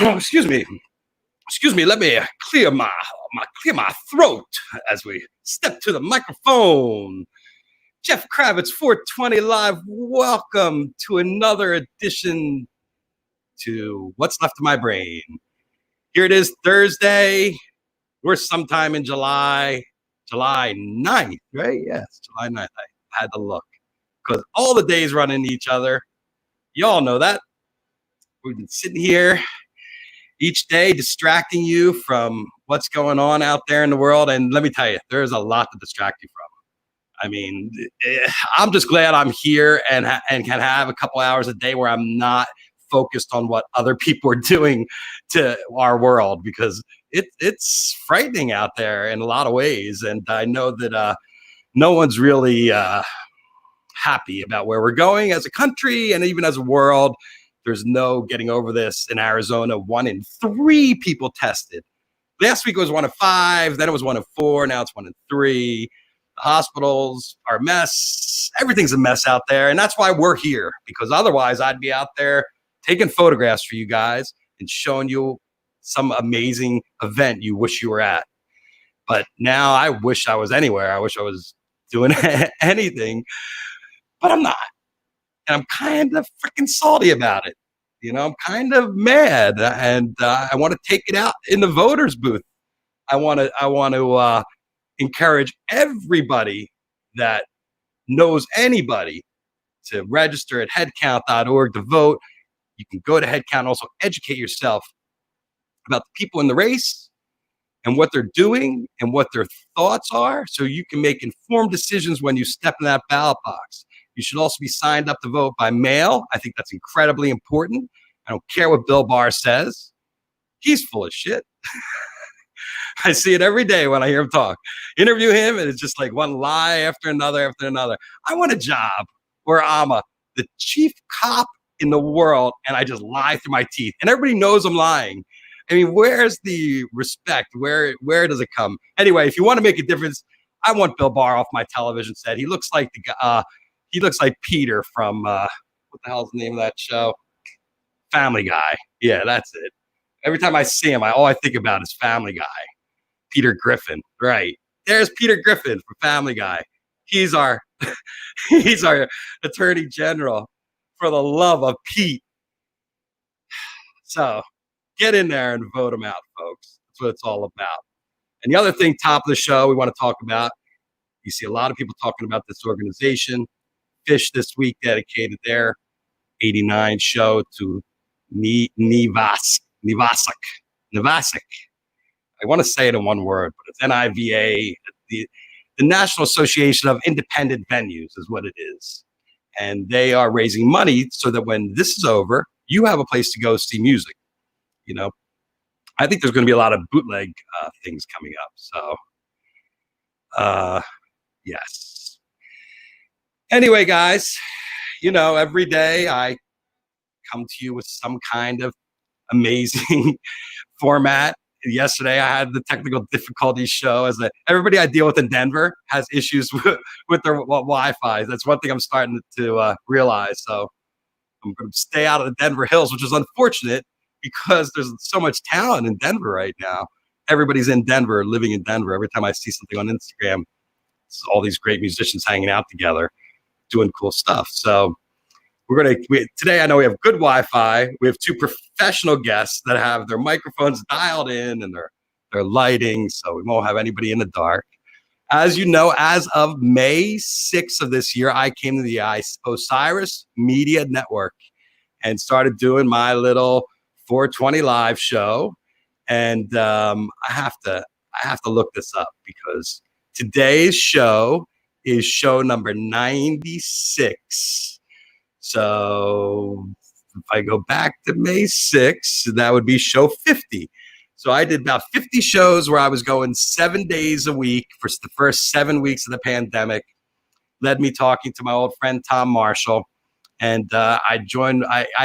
Excuse me. Excuse me. Let me clear my throat as we step to the microphone. Jeff Kravitz, 420 Live. Welcome to another edition to What's Left of My Brain. Here it is, Thursday. We're sometime in July 9th, right? Yes, July 9th. I had to look because all the days run into each other. Y'all know that. We've been sitting here each day distracting you from what's going on out there in the world. And let me tell you, there's a lot to distract you from. I mean, I'm just glad I'm here and can have a couple hours a day where I'm not focused on what other people are doing to our world, because it's frightening out there in a lot of ways. And I know that no one's really happy about where we're going as a country and even as a world. There's no getting over this. In Arizona, 1 in 3 people tested. Last week it was 1 in 5, then it was 1 in 4, now it's 1 in 3. The hospitals are a mess. Everything's a mess out there, and that's why we're here, because otherwise I'd be out there taking photographs for you guys and showing you some amazing event you wish you were at. But now I wish I was anywhere. I wish I was doing anything, but I'm not. And I'm kind of freaking salty about it. You know, I'm kind of mad, and I want to take it out in the voters' booth. I want to encourage everybody that knows anybody to register at headcount.org to vote. You can go to Headcount, also educate yourself about the people in the race and what they're doing and what their thoughts are, so you can make informed decisions when you step in that ballot box. You should also be signed up to vote by mail. I think that's incredibly important. I don't care what Bill Barr says. He's full of shit. I see it every day when I hear him talk. Interview him, and it's just like one lie after another after another. I want a job where I'm the chief cop in the world, and I just lie through my teeth. And everybody knows I'm lying. I mean, where's the respect? Where does it come? Anyway, if you want to make a difference, I want Bill Barr off my television set. He looks like he looks like Peter from, what the hell's the name of that show? Family Guy. Yeah, that's it. Every time I see him, all I think about is Family Guy. Peter Griffin. Right. There's Peter Griffin from Family Guy. He's our Attorney General. For the love of Pete. So get in there and vote him out, folks. That's what it's all about. And the other thing, top of the show, we want to talk about, you see a lot of people talking about this organization. Fish this week dedicated their 89 show to Nivasek. I want to say it in one word, but it's NIVA, the National Association of Independent Venues is what it is. And they are raising money so that when this is over, you have a place to go see music. You know, I think there's going to be a lot of bootleg things coming up. So, yes. Anyway, guys, you know, every day I come to you with some kind of amazing format. Yesterday, I had the technical difficulties show. Everybody I deal with in Denver has issues with their Wi-Fi. That's one thing I'm starting to realize. So I'm going to stay out of the Denver hills, which is unfortunate because there's so much talent in Denver right now. Everybody's in Denver, living in Denver. Every time I see something on Instagram, it's all these great musicians hanging out together, doing cool stuff. So today, I know we have good Wi-Fi. We have 2 professional guests that have their microphones dialed in and their lighting, so we won't have anybody in the dark. As you know, as of May 6th of this year, I came to the Osiris Media Network and started doing my little 420 Live show. And I have to look this up because today's show is show number 96. So if I go back to May 6th, that would be show 50. So I did about 50 shows where I was going 7 days a week for the first 7 weeks of the pandemic. Led me talking to my old friend, Tom Marshall. And I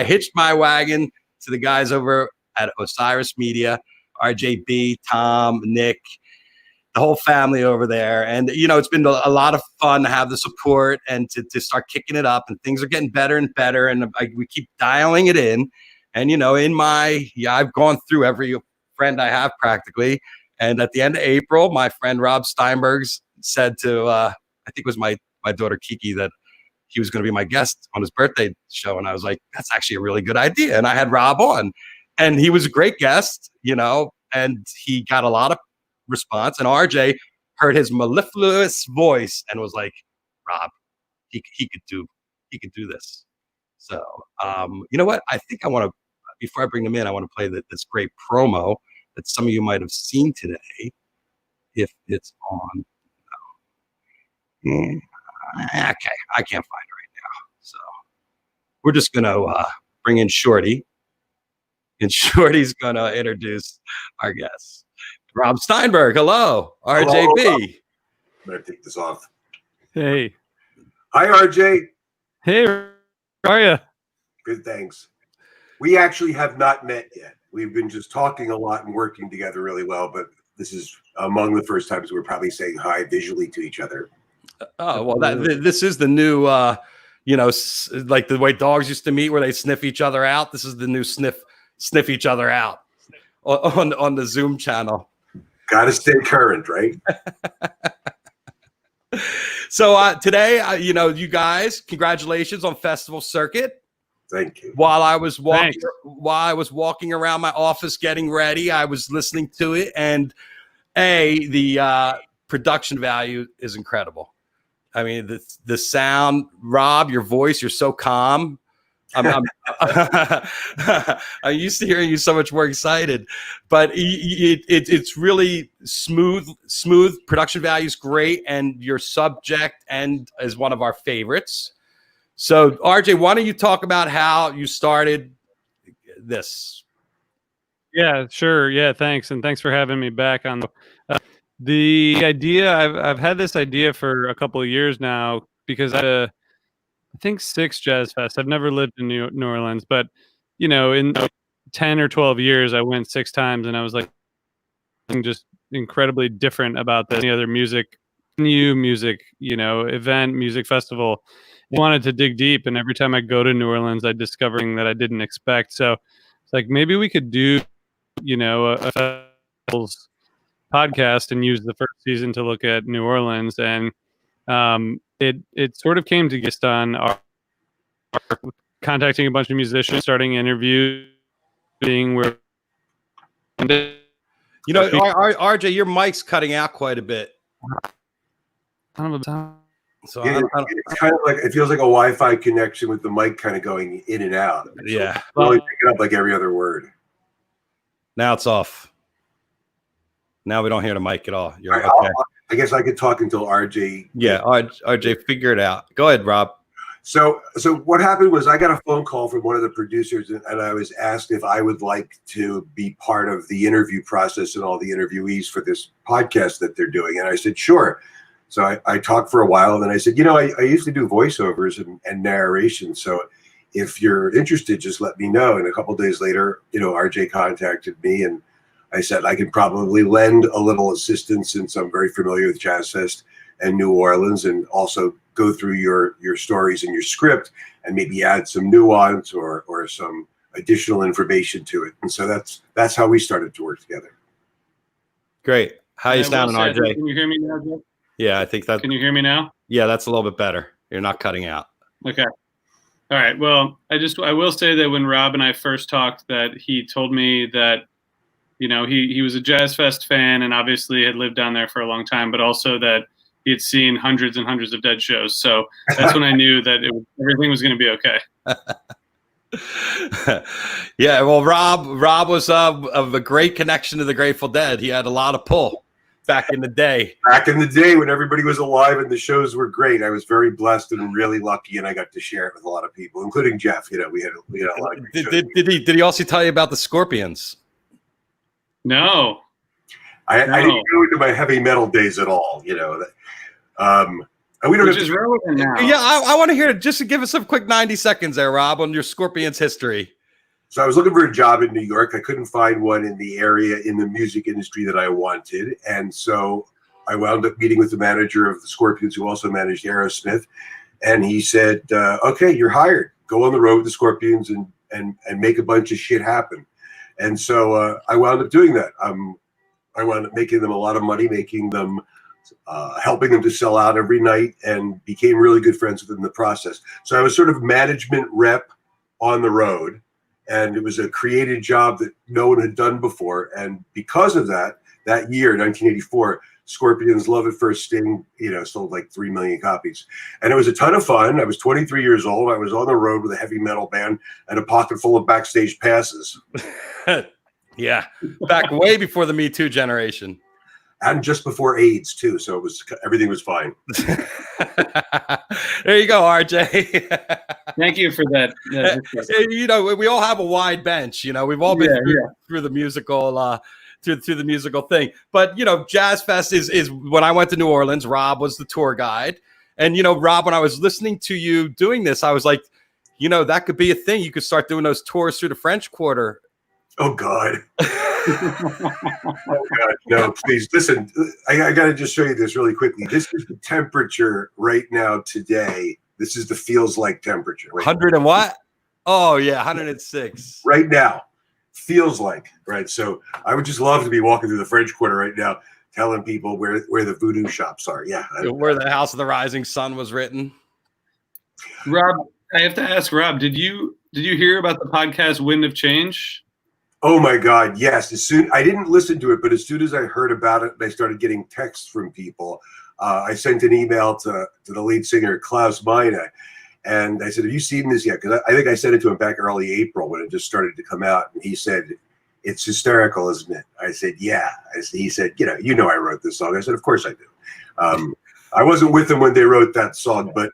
hitched my wagon to the guys over at Osiris Media, RJB, Tom, Nick, the whole family over there. And, you know, it's been a lot of fun to have the support and to start kicking it up, and things are getting better and better. And we keep dialing it in. And, I've gone through every friend I have practically. And at the end of April, my friend Rob Steinberg said to, I think it was my daughter Kiki, that he was going to be my guest on his birthday show. And I was like, that's actually a really good idea. And I had Rob on, and he was a great guest, and he got a lot of response. And RJ heard his mellifluous voice and was like, Rob, he could do this. So, you know what? I think I want to, before I bring them in, I want to play this great promo that some of you might have seen today, if it's on. Okay, I can't find it right now. So we're just going to bring in Shorty, and Shorty's going to introduce our guest. Rob Steinberg, hello. RJB. Hello. I'm going to take this off. Hey. Hi, RJ. Hey, how are you? Good, thanks. We actually have not met yet. We've been just talking a lot and working together really well, but this is among the first times we're probably saying hi visually to each other. Oh, well, this is the new, like the way dogs used to meet where they sniff each other out. This is the new sniff each other out on the Zoom channel. Got to stay current, right? So today, you guys, congratulations on Festival Circuit. Thank you. While I was walking around my office getting ready, I was listening to it, and the production value is incredible. I mean, the sound, Rob, your voice, you're so calm. I'm used to hearing you so much more excited, but it's really smooth. Production value is great, and your subject is one of our favorites. So, RJ, why don't you talk about how you started this? Yeah, sure. Yeah, thanks, and thanks for having me back on the idea. I've had this idea for a couple of years now because I think 6 Jazz Fest. I've never lived in New Orleans, but in 10 or 12 years, I went 6 times, and I was like, just incredibly different about this. Any other music event, music festival. I wanted to dig deep, and every time I go to New Orleans, I discover something that I didn't expect. So it's like maybe we could do, a festivals podcast and use the first season to look at New Orleans, and it sort of came to get on our contacting a bunch of musicians, starting interviews, being where RJ, your mic's cutting out quite a bit. So yeah, it's kind of like, it feels like a Wi-Fi connection with the mic kind of going in and out. Yeah, really picking up like every other word. Now it's off. Now we don't hear the mic at all. You're okay. I guess I could talk until RJ. Yeah, RJ, figure it out. Go ahead, Rob. So what happened was I got a phone call from one of the producers, and I was asked if I would like to be part of the interview process and all the interviewees for this podcast that they're doing. And I said, sure. So I talked for a while, and then I said, I usually do voiceovers and narration. So if you're interested, just let me know. And a couple of days later, RJ contacted me, and I said I could probably lend a little assistance since I'm very familiar with Jazz Fest and New Orleans, and also go through your stories and your script and maybe add some nuance or some additional information to it. And so that's how we started to work together. Great. How you sounding, RJ? Can you hear me now, Jeff? Yeah, I think that. Can you hear me now? Yeah, that's a little bit better. You're not cutting out. Okay. All right. Well, I will say that when Rob and I first talked, that he told me that, he was a Jazz Fest fan and obviously had lived down there for a long time, but also that he had seen hundreds and hundreds of Dead shows. So that's when I knew that everything was going to be okay. Yeah. Well, Rob was of a great connection to the Grateful Dead. He had a lot of pull back in the day. Back in the day when everybody was alive and the shows were great, I was very blessed and really lucky, and I got to share it with a lot of people, including Jeff. We had a lot of great shows. Did he also tell you about the Scorpions? No. I didn't go into my heavy metal days at all. And we don't Which is relevant now. Yeah, I want to hear it. Just to give us a quick 90 seconds there, Rob, on your Scorpions history. So I was looking for a job in New York. I couldn't find one in the area in the music industry that I wanted. And so I wound up meeting with the manager of the Scorpions, who also managed Aerosmith. And he said, okay, you're hired. Go on the road with the Scorpions and and make a bunch of shit happen. And so I wound up doing that. I wound up making them a lot of money, making them helping them to sell out every night, and became really good friends with them in the process. So I was sort of management rep on the road, and it was a created job that no one had done before. And because of that, that year, 1984, Scorpions' Love at First Sting, sold like 3 million copies. And it was a ton of fun. I was 23 years old. I was on the road with a heavy metal band and a pocket full of backstage passes. Yeah. Back way before the Me Too generation. And just before AIDS too. So everything was fine. There you go, RJ. Thank you for that. We all have a wide bench, we've all been through the musical, through the musical thing. But, Jazz Fest is when I went to New Orleans, Rob was the tour guide. And, Rob, when I was listening to you doing this, I was like, that could be a thing. You could start doing those tours through the French Quarter. Oh, God. Oh, God. No, please. Listen, I got to just show you this really quickly. This is the temperature right now today. This is the feels like temperature. 100 and what? Oh, yeah, 106. Right now. Feels like, right? So I would just love to be walking through the French Quarter right now, telling people where the voodoo shops are. Yeah. Where the House of the Rising Sun was written. Rob, I have to ask Rob, did you hear about the podcast Wind of Change? Oh my God, yes. I didn't listen to it, but as soon as I heard about it, I started getting texts from people. I sent an email to the lead singer, Klaus Meine, and I said, have you seen this yet? Because I think I sent it to him back early April when it just started to come out. And he said, it's hysterical, isn't it? I said, yeah. He said, I wrote this song. I said, of course I do. I wasn't with them when they wrote that song, but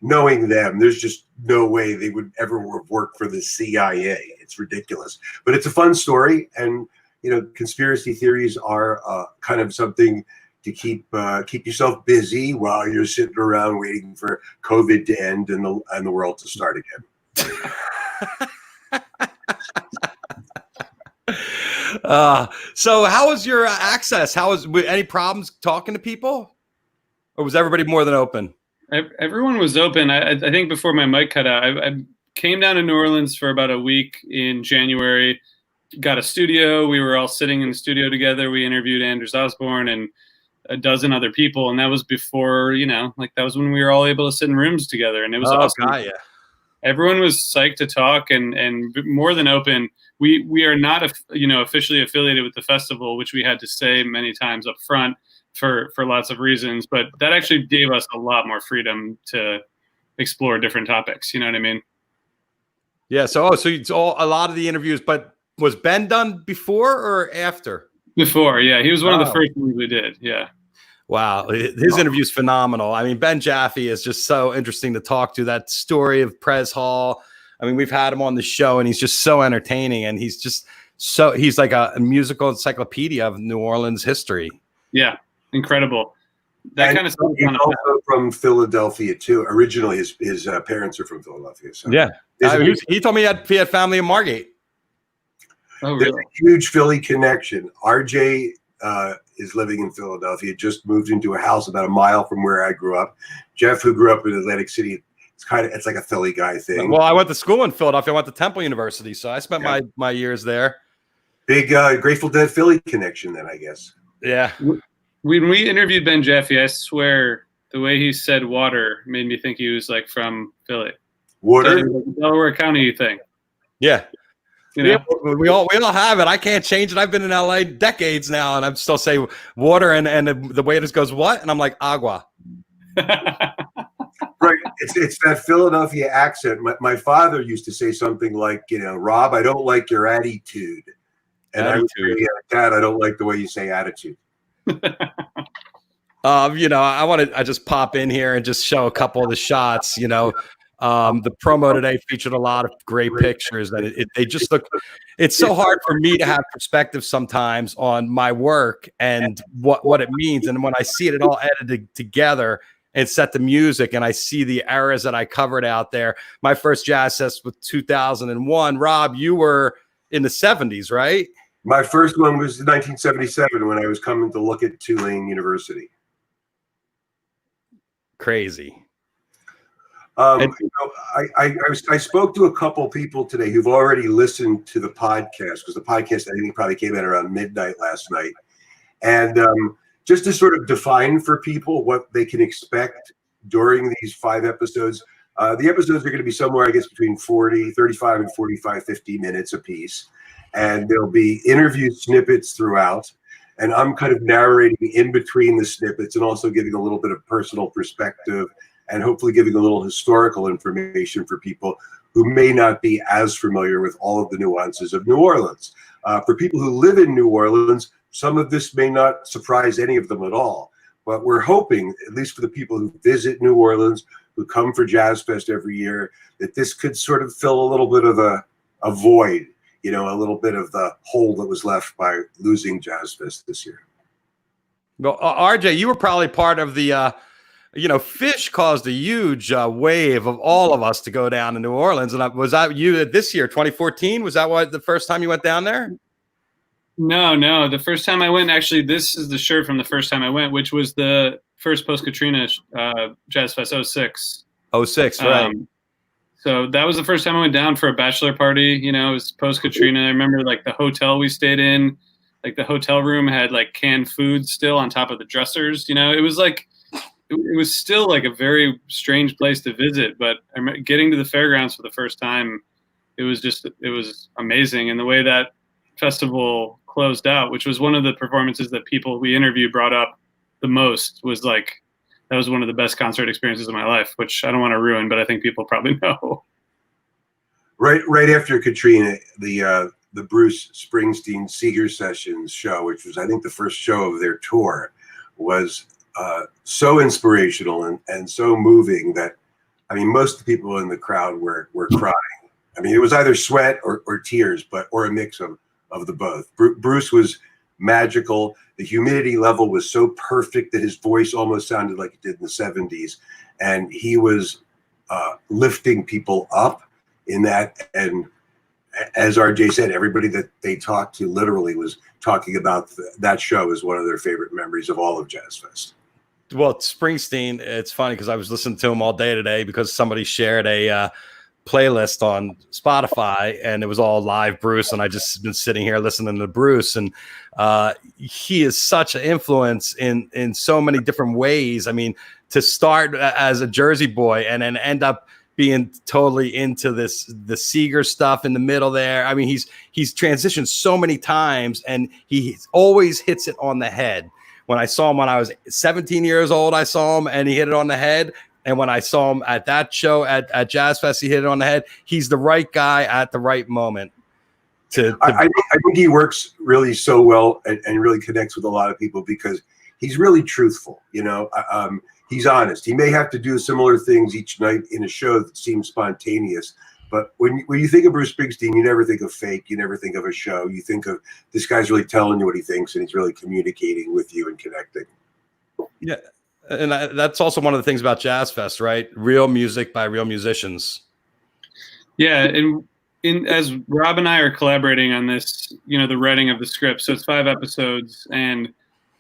knowing them, there's just no way they would ever work for the CIA. It's ridiculous. But it's a fun story. And, conspiracy theories are kind of something to keep yourself busy while you're sitting around waiting for COVID to end and the world to start again. So how was your access? Any problems talking to people? Or was everybody more than open? Everyone was open. I think before my mic cut out, I came down to New Orleans for about a week in January, got a studio. We were all sitting in the studio together. We interviewed Anders Osborne and a dozen other people. And that was before, that was when we were all able to sit in rooms together. And it was awesome. God, yeah. Everyone was psyched to talk and more than open. We are not, officially affiliated with the festival, which we had to say many times up front for lots of reasons. But that actually gave us a lot more freedom to explore different topics. You know what I mean? Yeah. So it's all a lot of the interviews, but was Ben done before or after? Before, yeah. He was one of the first ones we did. Yeah. Wow. His interview's phenomenal. I mean, Ben Jaffe is just so interesting to talk to. That story of Pres Hall. I mean, we've had him on the show and he's just so entertaining. And he's like a musical encyclopedia of New Orleans history. Yeah. Incredible. That kind of stuff. He's also from Philadelphia too. Originally, his parents are from Philadelphia. So yeah. He told me he had family in Margate. Oh, There's really? a huge Philly connection. RJ is living in Philadelphia, just moved into a house about a mile from where I grew up. Jeff, who grew up in Atlantic City, it's like a Philly guy thing. Well, I went to school in Philadelphia. I went to Temple University, so I spent my years there. Big Grateful Dead Philly connection then, I guess. Yeah. When we interviewed Ben Jaffe, I swear the way he said water made me think he was like from Philly. Water? Delaware County thing. Yeah. Yeah, we all have it. I can't change it. I've been in LA decades now, and I'm still say water, and the waiters goes what, and I'm like agua. Right. It's that Philadelphia accent. My father used to say something like, Rob, I don't like your attitude, and I would say, Dad, I don't like the way you say attitude. I just pop in here and just show a couple of the shots. The promo today featured a lot of great pictures, and they just look. It's so hard for me to have perspective sometimes on my work and what it means, and when I see it all edited together and set the music, and I see the eras that I covered out there. My first Jazz Fest was 2001. Rob, you were in the 70s, right? My first one was 1977 when I was coming to look at Tulane University. Crazy. I spoke to a couple people today who've already listened to the podcast, because the podcast, I think, probably came out around midnight last night. And just to sort of define for people what they can expect during these 5 episodes, the episodes are going to be somewhere, I guess, between 35 and 45, 50 minutes apiece. And there'll be interview snippets throughout. And I'm kind of narrating in between the snippets and also giving a little bit of personal perspective and hopefully giving a little historical information for people who may not be as familiar with all of the nuances of New Orleans. For people who live in New Orleans, some of this may not surprise any of them at all. But we're hoping, at least for the people who visit New Orleans, who come for Jazz Fest every year, that this could sort of fill a little bit of a void, a little bit of the hole that was left by losing Jazz Fest this year. Well, RJ, you were probably part of the Fish caused a huge wave of all of us to go down to New Orleans. And was that you this year, 2014? Was that the first time you went down there? No. The first time I went, actually, this is the shirt from the first time I went, which was the first post-Katrina Jazz Fest, 06. 06, right. So that was the first time I went down for a bachelor party. It was post-Katrina. I remember, the hotel we stayed in, the hotel room had, canned food still on top of the dressers. It was it was still a very strange place to visit, but getting to the fairgrounds for the first time, it was amazing. And the way that festival closed out, which was one of the performances that people we interviewed brought up the most, was that was one of the best concert experiences of my life, which I don't want to ruin, but I think people probably know. Right after Katrina, the Bruce Springsteen Seeger Sessions show, which was, I think, the first show of their tour, was so inspirational and so moving that, most of the people in the crowd were crying. It was either sweat or tears, or a mix of the both. Bruce was magical. The humidity level was so perfect that his voice almost sounded like it did in the 70s. And he was lifting people up in that. And as RJ said, everybody that they talked to literally was talking about that show as one of their favorite memories of all of Jazz Fest. Well, Springsteen, it's funny because I was listening to him all day today because somebody shared a playlist on Spotify and it was all live Bruce, and I just been sitting here listening to Bruce, and he is such an influence in so many different ways. To start as a Jersey boy and then end up being totally into the Seeger stuff in the middle there. He's transitioned so many times and he always hits it on the head. When I saw him when I was 17 years old, I saw him and he hit it on the head. And when I saw him at that show at Jazz Fest, he hit it on the head. He's the right guy at the right moment. I think he works really so well and really connects with a lot of people because he's really truthful. He's honest. He may have to do similar things each night in a show that seems spontaneous. But when you think of Bruce Springsteen, you never think of fake. You never think of a show. You think of this guy's really telling you what he thinks, and he's really communicating with you and connecting. Yeah, and that's also one of the things about Jazz Fest, right? Real music by real musicians. Yeah, and as Rob and I are collaborating on this, the writing of the script, so it's 5 episodes, and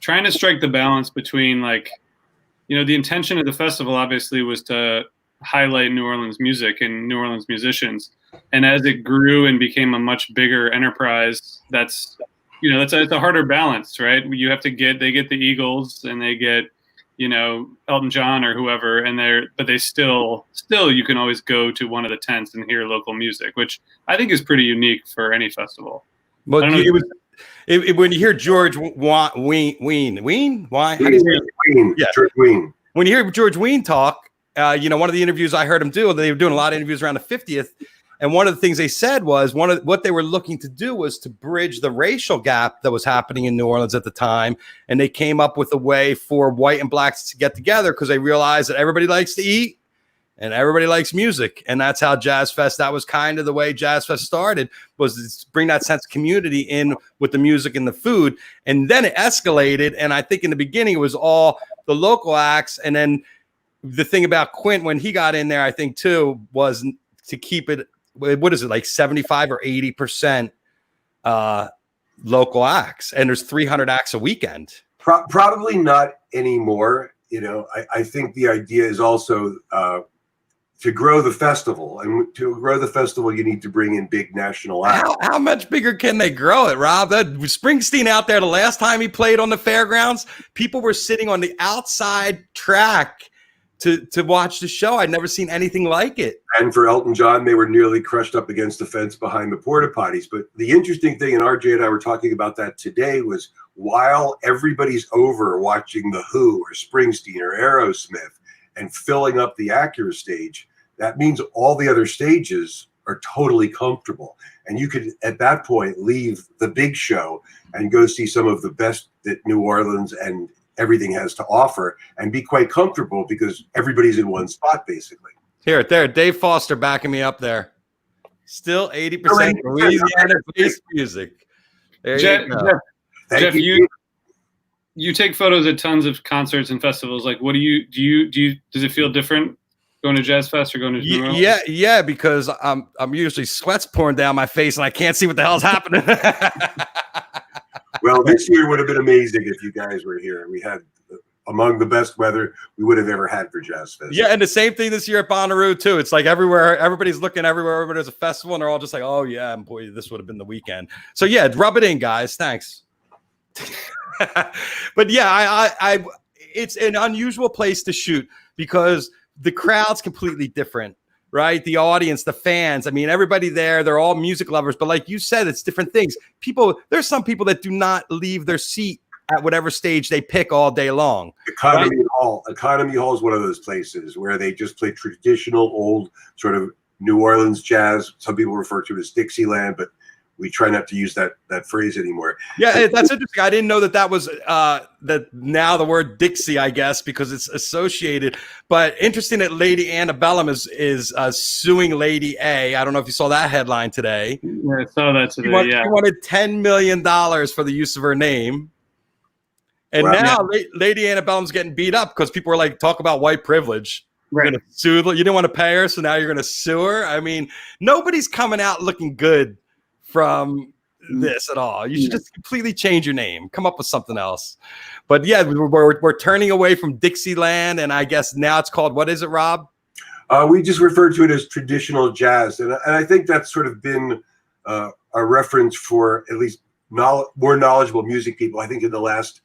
trying to strike the balance between the intention of the festival obviously was to highlight New Orleans music and New Orleans musicians. And as it grew and became a much bigger enterprise, it's a harder balance, right? They get the Eagles and they get, Elton John or whoever, but they still you can always go to one of the tents and hear local music, which I think is pretty unique for any festival. Well, when you hear George Wein, why? How do you say it? Yeah. George Wein. When you hear George Wein talk, one of the interviews I heard him do, they were doing a lot of interviews around the 50th. And one of the things they said was what they were looking to do was to bridge the racial gap that was happening in New Orleans at the time. And they came up with a way for white and blacks to get together because they realized that everybody likes to eat and everybody likes music. And that's how Jazz Fest, that was kind of the way Jazz Fest started, was to bring that sense of community in with the music and the food. And then it escalated. And I think in the beginning, it was all the local acts. And then the thing about Quint, when he got in there, I think too, was to keep it, what is it, like 75 or 80% local acts. And there's 300 acts a weekend. Probably not anymore. I think the idea is also to grow the festival, and to grow the festival, you need to bring in big national acts. How much bigger can they grow it, Rob? That Springsteen out there, the last time he played on the fairgrounds, people were sitting on the outside track to watch the show. I'd never seen anything like it. And for Elton John, they were nearly crushed up against the fence behind the porta potties. But the interesting thing, and RJ and I were talking about that today, was while everybody's over watching The Who or Springsteen or Aerosmith and filling up the Acura stage, that means all the other stages are totally comfortable. And you could, at that point, leave the big show and go see some of the best that New Orleans and everything has to offer and be quite comfortable because everybody's in one spot, basically. Here, there, Dave Foster backing me up there. Still 80% Louisiana-based music. There you go. Jeff, you take photos at tons of concerts and festivals. Like, what do you does it feel different going to Jazz Fest or going to New Orleans? Yeah, because I'm usually sweat's pouring down my face and I can't see what the hell's happening. Well, this year would have been amazing if you guys were here. We had among the best weather we would have ever had for Jazz Fest. Yeah, and the same thing this year at Bonnaroo too. It's like everywhere, everybody's looking everywhere. There's a festival, and they're all just like, "Oh yeah, boy, this would have been the weekend." So yeah, rub it in, guys. Thanks. But yeah, I it's an unusual place to shoot because the crowd's completely different, right? The audience, the fans. I mean, everybody there, they're all music lovers. But like you said, it's different things. There's some people that do not leave their seat at whatever stage they pick all day long. Economy Hall is one of those places where they just play traditional old sort of New Orleans jazz. Some people refer to it as Dixieland, but we try not to use that phrase anymore. Yeah, that's interesting. I didn't know that was that now the word Dixie, I guess, because it's associated. But interesting that Lady Antebellum is suing Lady A. I don't know if you saw that headline today. Yeah, I saw that today. She wanted $10 million for the use of her name. And now Lady Antebellum's getting beat up because people are like, talk about white privilege. Right. You're going to sue. You didn't want to pay her, so now you're going to sue her. I mean, nobody's coming out looking good from this at all. You should just completely change your name. Come up with something else. But yeah, we're turning away from Dixieland, and I guess now it's called, what is it, Rob? We just refer to it as traditional jazz, and I think that's sort of been a reference for at least more knowledgeable music people. I think in the last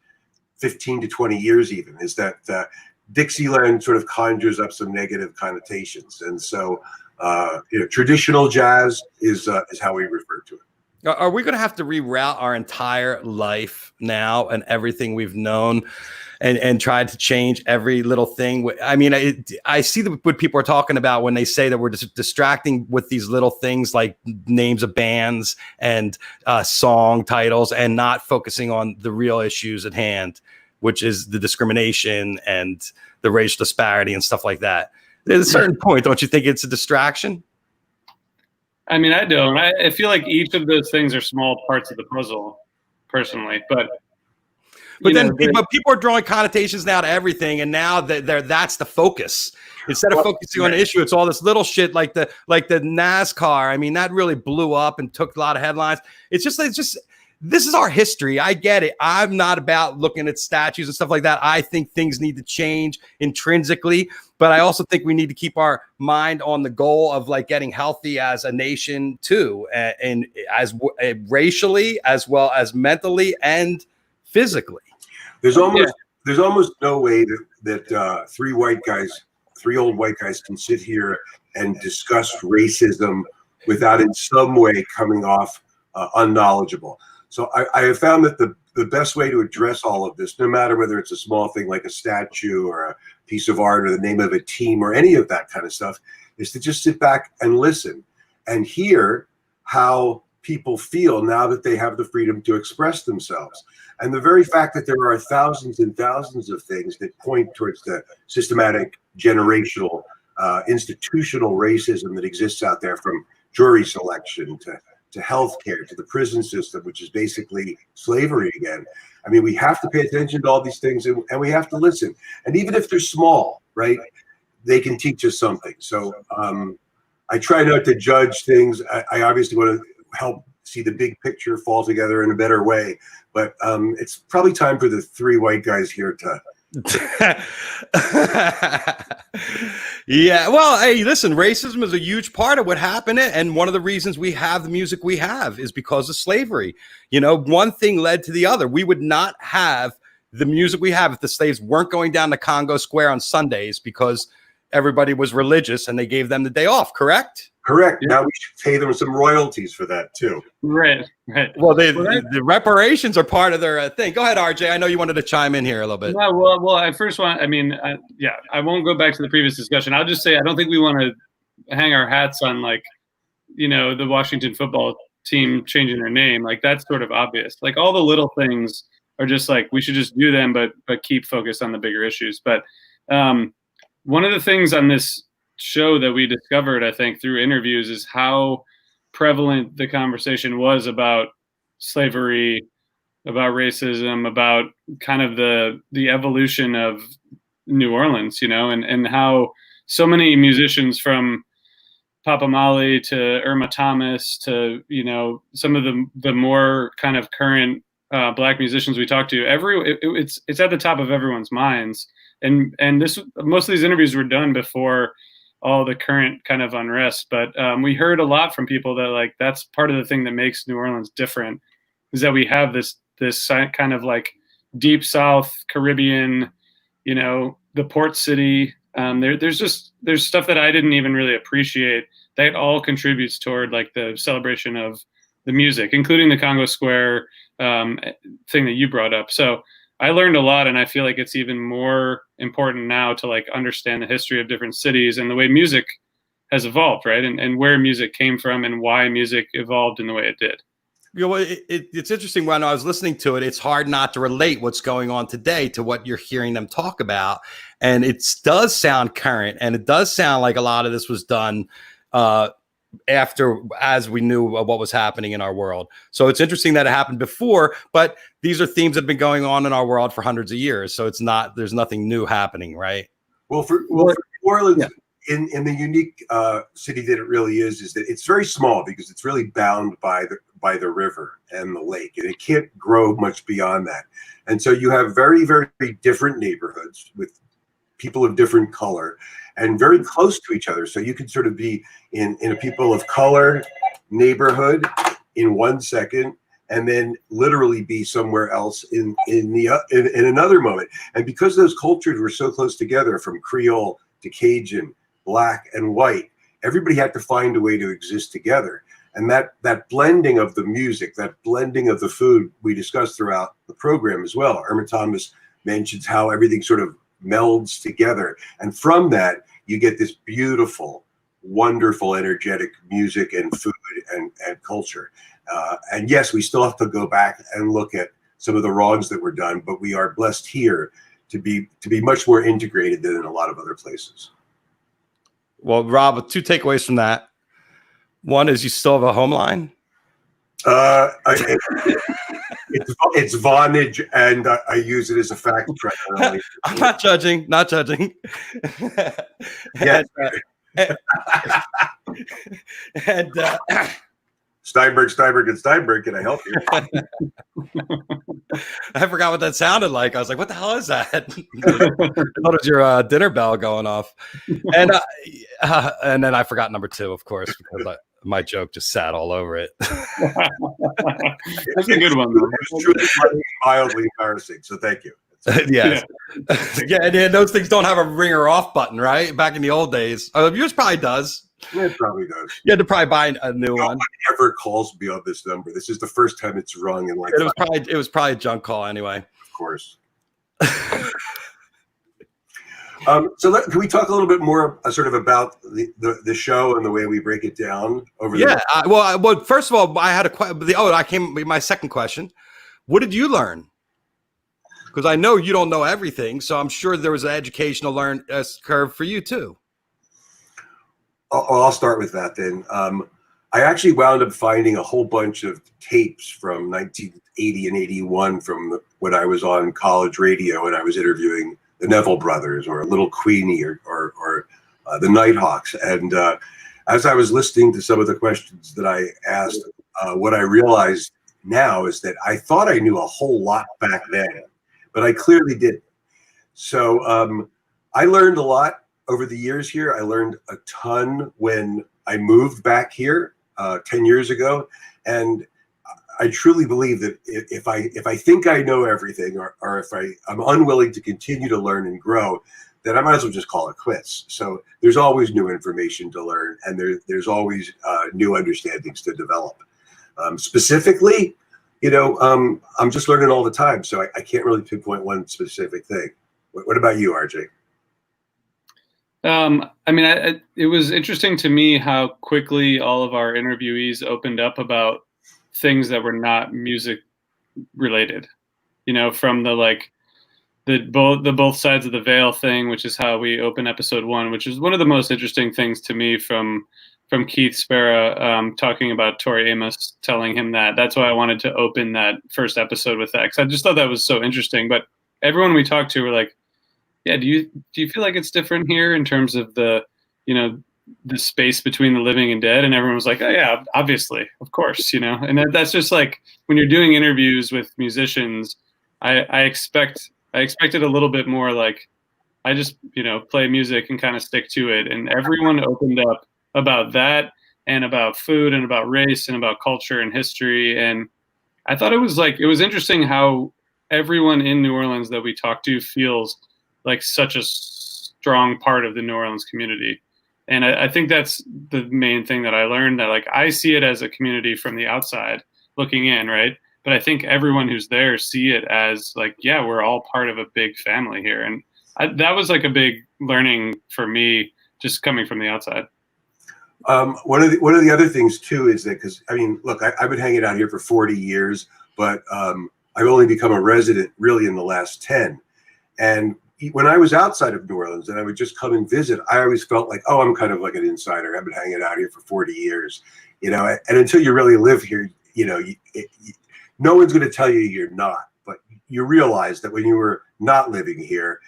15 to 20 years, even, is that Dixieland sort of conjures up some negative connotations, and so traditional jazz is how we refer to it. Are we going to have to reroute our entire life now and everything we've known and try to change every little thing? I mean, I see what people are talking about when they say that we're just distracting with these little things like names of bands and song titles and not focusing on the real issues at hand, which is the discrimination and the racial disparity and stuff like that. At a certain point, don't you think it's a distraction? I mean, I don't. I feel like each of those things are small parts of the puzzle, personally. But people are drawing connotations now to everything, and now that's the focus. Instead of focusing on the issue, it's all this little shit like the NASCAR. I mean, that really blew up and took a lot of headlines. It's just this is our history. I get it. I'm not about looking at statues and stuff like that. I think things need to change intrinsically, but I also think we need to keep our mind on the goal of like getting healthy as a nation too, and as racially as well as mentally and physically. There's almost no way that three old white guys can sit here and discuss racism without in some way coming off unknowledgeable. So I have found that the best way to address all of this, no matter whether it's a small thing like a statue or a piece of art or the name of a team or any of that kind of stuff, is to just sit back and listen and hear how people feel now that they have the freedom to express themselves. And the very fact that there are thousands and thousands of things that point towards the systematic, generational, institutional racism that exists out there, from jury selection to healthcare, to the prison system, which is basically slavery again. I mean, we have to pay attention to all these things, and we have to listen. And even if they're small, right, they can teach us something. So I try not to judge things. I obviously want to help see the big picture fall together in a better way. But it's probably time for the three white guys here to Yeah, well, hey, listen, racism is a huge part of what happened, and one of the reasons we have the music we have is because of slavery. You know, one thing led to the other. We would not have the music we have if the slaves weren't going down to Congo Square on Sundays because everybody was religious and they gave them the day off, correct? Correct. Yeah. Now we should pay them some royalties for that too. Right. Well, the reparations are part of their thing. Go ahead, RJ. I know you wanted to chime in here a little bit. No, well, I first want. I mean, I won't go back to the previous discussion. I'll just say I don't think we want to hang our hats on like, the Washington football team changing their name. Like that's sort of obvious. Like all the little things are just like we should just do them, but keep focused on the bigger issues. But one of the things on this show that we discovered, I think, through interviews is how prevalent the conversation was about slavery, about racism, about kind of the evolution of New Orleans, and how so many musicians from Papa Mali to Irma Thomas to, some of the more kind of current Black musicians we talked to, it's at the top of everyone's minds. And most of these interviews were done before all the current kind of unrest. But we heard a lot from people that like, that's part of the thing that makes New Orleans different is that we have this kind of like deep South Caribbean, the port city. There's stuff that I didn't even really appreciate that all contributes toward like the celebration of the music, including the Congo Square thing that you brought up. So I learned a lot, and I feel like it's even more important now to like understand the history of different cities and the way music has evolved, right? And where music came from and why music evolved in the way it did. It's interesting when I was listening to it, it's hard not to relate what's going on today to what you're hearing them talk about. And it does sound current, and it does sound like a lot of this was done as we knew what was happening in our world. So it's interesting that it happened before, but these are themes that have been going on in our world for hundreds of years. So there's nothing new happening, right? Well, for New Orleans, in the unique city that it really is that it's very small because it's really bound by the river and the lake, and it can't grow much beyond that. And so you have very, very different neighborhoods with people of different color and very close to each other. So you could sort of be in a people of color neighborhood in 1 second, and then literally be somewhere else in another moment. And because those cultures were so close together, from Creole to Cajun, Black and white, everybody had to find a way to exist together. And that blending of the music, that blending of the food, we discussed throughout the program as well. Irma Thomas mentions how everything sort of melds together. And from that, you get this beautiful, wonderful, energetic music and food and culture. And yes, we still have to go back and look at some of the wrongs that were done, but we are blessed here to be much more integrated than in a lot of other places. Well, Rob, 2 takeaways from that. One is you still have a home line. It's Vonage, and I use it as a fact check. I'm not judging. Yes. and Steinberg, can I help you? I forgot what that sounded like. I was like, what the hell is that? I thought it was your dinner bell going off. And then I forgot number 2, of course, because my joke just sat all over it. That's a good one, though. It was truly mildly embarrassing, so thank you. Yeah. And those things don't have a ringer off button, right? Back in the old days. Yours probably does. It probably does. You had to probably buy a new one. Ever calls me on this number. This is the first time it's rung in like. It was probably a junk call anyway. Of course. So can we talk a little bit more sort of about the show and the way we break it down over there? Yeah. Well, first of all, I had my second question. What did you learn? Because I know you don't know everything, so I'm sure there was an educational curve for you too. I'll start with that then. I actually wound up finding a whole bunch of tapes from 1980 and 81 from when I was on college radio and I was interviewing the Neville Brothers or Little Queenie or the Nighthawks. And as I was listening to some of the questions that I asked, what I realized now is that I thought I knew a whole lot back then, but I clearly didn't. So I learned a lot over the years here. I learned a ton when I moved back here 10 years ago, and I truly believe that if I think I know everything, or if I'm unwilling to continue to learn and grow, then I might as well just call it quits. So there's always new information to learn, and there's always new understandings to develop. Specifically, I'm just learning all the time, so I can't really pinpoint one specific thing. What about you, RJ? It was interesting to me how quickly all of our interviewees opened up about things that were not music related, from the both sides of the veil thing, which is how we open episode 1, which is one of the most interesting things to me from Keith Sparrow, talking about Tori Amos, telling him that. That's why I wanted to open that first episode with that, because I just thought that was so interesting. But everyone we talked to were like, yeah, do you feel like it's different here in terms of the space between the living and dead? And everyone was like, oh yeah, obviously, of course, and that's just like, when you're doing interviews with musicians, I expected a little bit more like, I just, play music and kind of stick to it. And everyone opened up about that, and about food, and about race, and about culture and history. And I thought it was interesting how everyone in New Orleans that we talked to feels like such a strong part of the New Orleans community. And I think that's the main thing that I learned, that like, I see it as a community from the outside looking in, right? But I think everyone who's there see it as like, yeah, we're all part of a big family here. And that was like a big learning for me, just coming from the outside. One of the other things too is that, because look, I've been hanging out here for 40 years, but I've only become a resident really in the last 10. And when I was outside of New Orleans and I would just come and visit, I always felt like, oh, I'm kind of like an insider. I've been hanging out here for 40 years, and until you really live here, no one's going to tell you you're not. But you realize that when you were not living here,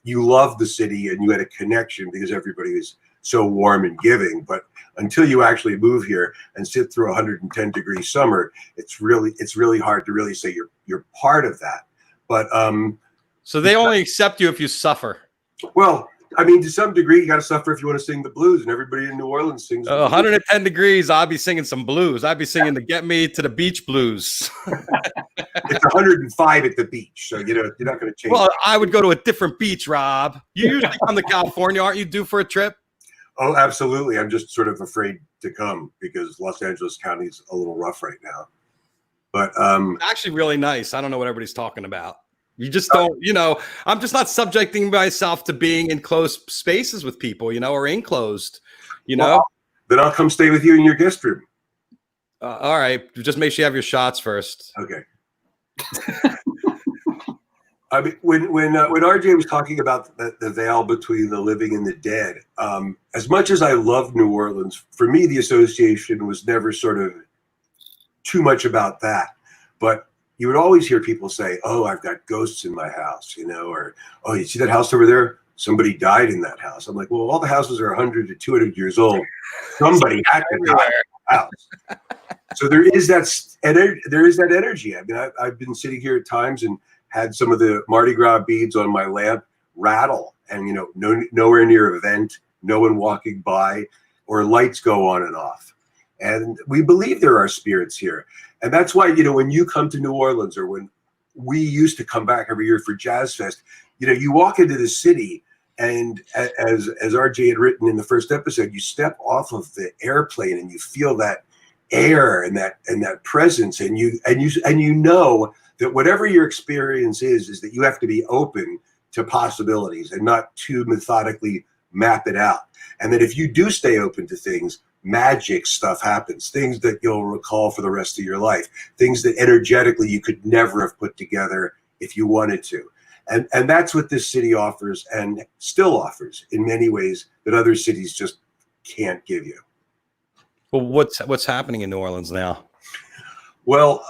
you loved the city and you had a connection because everybody was so warm and giving. But until you actually move here and sit through 110-degree summer, it's really hard to really say you're part of that. But so they only accept you if you suffer. Well, to some degree, you got to suffer if you want to sing the blues, and everybody in New Orleans sings. 110 degrees, I'll be singing some blues. I'd be singing the "Get Me to the Beach" blues. It's 105 at the beach, so you're not going to change. Well, I would go to a different beach, Rob. You usually come to California, aren't you due for a trip? Oh, absolutely. I'm just sort of afraid to come because Los Angeles County is a little rough right now. But actually, really nice. I don't know what everybody's talking about. You just don't, I'm just not subjecting myself to being in close spaces with people, or enclosed, Well, then I'll come stay with you in your guest room. All right. Just make sure you have your shots first. Okay. When RJ was talking about the veil between the living and the dead, as much as I love New Orleans, for me, the association was never sort of too much about that. But you would always hear people say, oh, I've got ghosts in my house, or, oh, you see that house over there? Somebody died in that house. I'm like, well, all the houses are 100 to 200 years old. Somebody had to die in that house. So there is that energy. I've been sitting here at times and had some of the Mardi Gras beads on my lamp rattle, and nowhere near a vent, no one walking by, or lights go on and off. And we believe there are spirits here. And that's why, when you come to New Orleans, or when we used to come back every year for Jazzfest, you walk into the city, and as RJ had written in the first episode, you step off of the airplane and you feel that air and that presence, and you know that whatever your experience is that you have to be open to possibilities and not too methodically map it out. And that if you do stay open to things, magic stuff happens, things that you'll recall for the rest of your life, things that energetically you could never have put together if you wanted to. And that's what this city offers, and still offers in many ways that other cities just can't give you. Well, what's happening in New Orleans now? Well,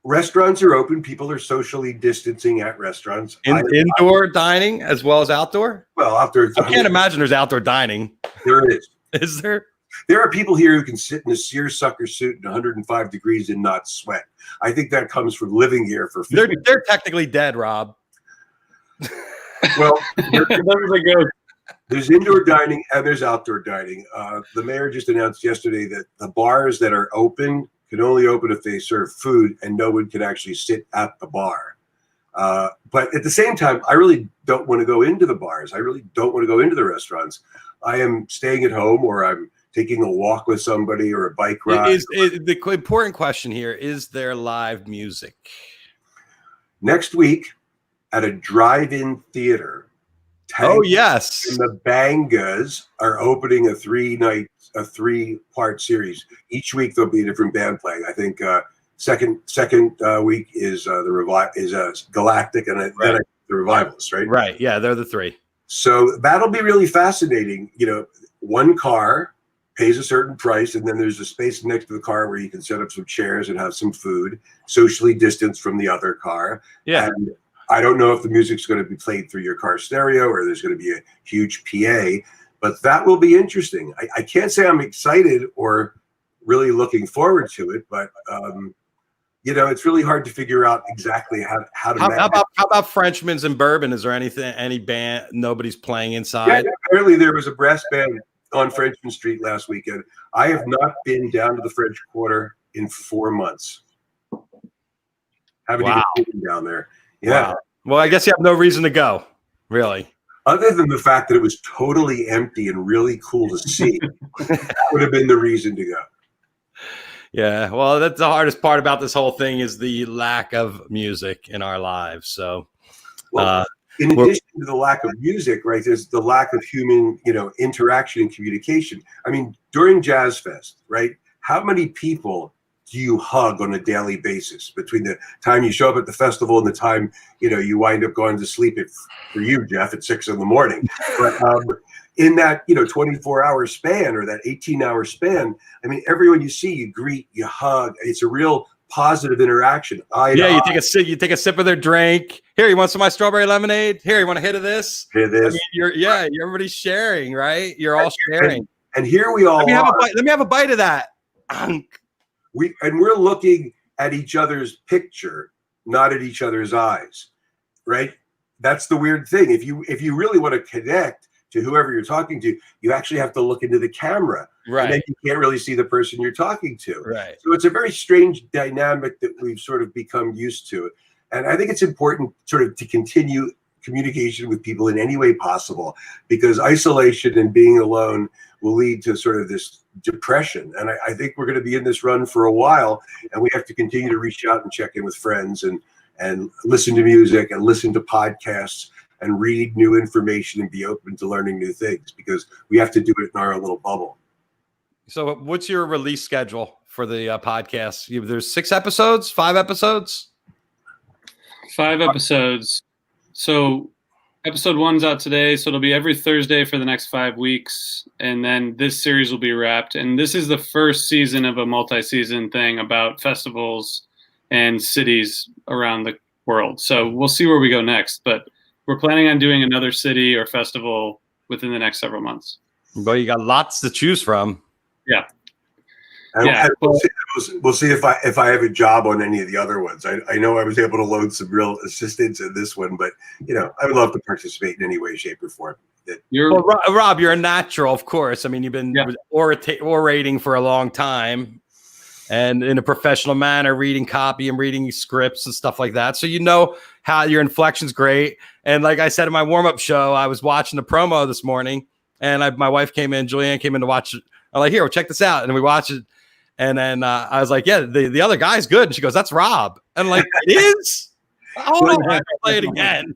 restaurants are open. People are socially distancing at restaurants. Indoor dining as well as outdoor? Well, outdoor. I can't imagine there's outdoor dining. There is. Is there? There are people here who can sit in a seersucker suit in 105 degrees and not sweat. I think that comes from living here for 50 They're technically dead, Rob. Well, That there's indoor dining and there's outdoor dining. The mayor just announced yesterday that the bars that are open can only open if they serve food, and no one can actually sit at the bar. But at the same time, I really don't want to go into the bars. I really don't want to go into the restaurants. I am staying at home, or I'm taking a walk with somebody, or a bike ride. Is the important question here, is there live music? Next week at a drive-in theater, Oh, yes. and the Bangas are opening a three-part series. Each week there'll be a different band playing. I think second week is Galactic, and then the Revivalists, right? Right. Yeah, they're the three. So that'll be really fascinating. You know, one car pays a certain price, and then there's a space next to the car where you can set up some chairs and have some food, socially distanced from the other car. Yeah. And I don't know if the music's going to be played through your car stereo or there's going to be a huge PA, but that will be interesting. I can't say I'm excited or really looking forward to it, but you know, it's really hard to figure out exactly how to. How about Frenchman's and Bourbon? Is there any band nobody's playing inside? Yeah, apparently there was a brass band on Frenchman Street last weekend. I have not been down to the French Quarter in 4 months. Haven't even been down there. Yeah. Wow. Well, I guess you have no reason to go, really. Other than the fact that it was totally empty and really cool to see, that would have been the reason to go. Yeah, well, that's the hardest part about this whole thing is the lack of music in our lives. So, in addition to the lack of music, right, there's the lack of human, interaction and communication. I mean, during Jazz Fest, right, how many people do you hug on a daily basis between the time you show up at the festival and the time, you wind up going to sleep for you, Jeff, at 6 a.m. But in that, 24-hour span or that 18-hour span, I mean, everyone you see, you greet, you hug. It's a real positive interaction. You take a sip of their drink. Here, you want some of my strawberry lemonade? Here, you want a hit of this? Hit of this. I mean, everybody's sharing, right? You're all sharing. And here we all let me have a bite of that. We're looking at each other's picture, not at each other's eyes, right? That's the weird thing. If you really want to connect to whoever you're talking to, you actually have to look into the camera. Right. And then you can't really see the person you're talking to. Right. So it's a very strange dynamic that we've sort of become used to. And I think it's important sort of to continue communication with people in any way possible, because isolation and being alone will lead to sort of this depression. And I think we're going to be in this run for a while, and we have to continue to reach out and check in with friends and listen to music and listen to podcasts and read new information and be open to learning new things, because we have to do it in our own little bubble. So what's your release schedule for the podcast? There's 6 episodes, 5 episodes? 5 episodes. So episode 1's out today. So it'll be every Thursday for the next 5 weeks. And then this series will be wrapped. And this is the first season of a multi-season thing about festivals and cities around the world. So we'll see where we go next. But we're planning on doing another city or festival within the next several months. But you got lots to choose from. Yeah. And we'll see if I have a job on any of the other ones. I know I was able to load some real assistance in this one, but I would love to participate in any way, shape, or form. Rob, you're a natural, of course. I mean, you've been orating for a long time, and in a professional manner, reading copy and reading scripts and stuff like that. So how your inflection's great. And like I said in my warm-up show, I was watching the promo this morning, and my wife Julianne came in to watch it. I'm like, here, check this out. And we watched it. And then I was like, yeah, the other guy's good. And she goes, that's Rob. And I'm like, it is? Hold on, I can play it again.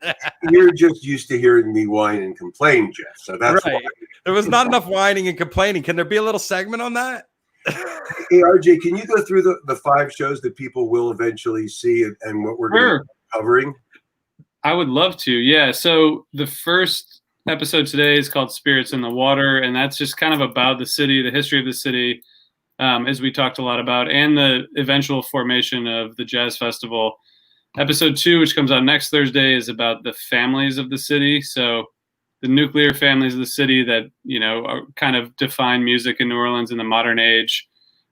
You're just used to hearing me whine and complain, Jeff. So that's right. There was not enough whining and complaining. Can there be a little segment on that? Hey, RJ, can you go through the 5 shows that people will eventually see and what we're going to be covering? I would love to. Yeah. So the first episode today is called Spirits in the Water, and that's just kind of about the city, the history of the city, as we talked a lot about, and the eventual formation of the Jazz Festival. Episode 2, which comes out next Thursday, is about the families of the city. So the nuclear families of the city that, kind of define music in New Orleans in the modern age,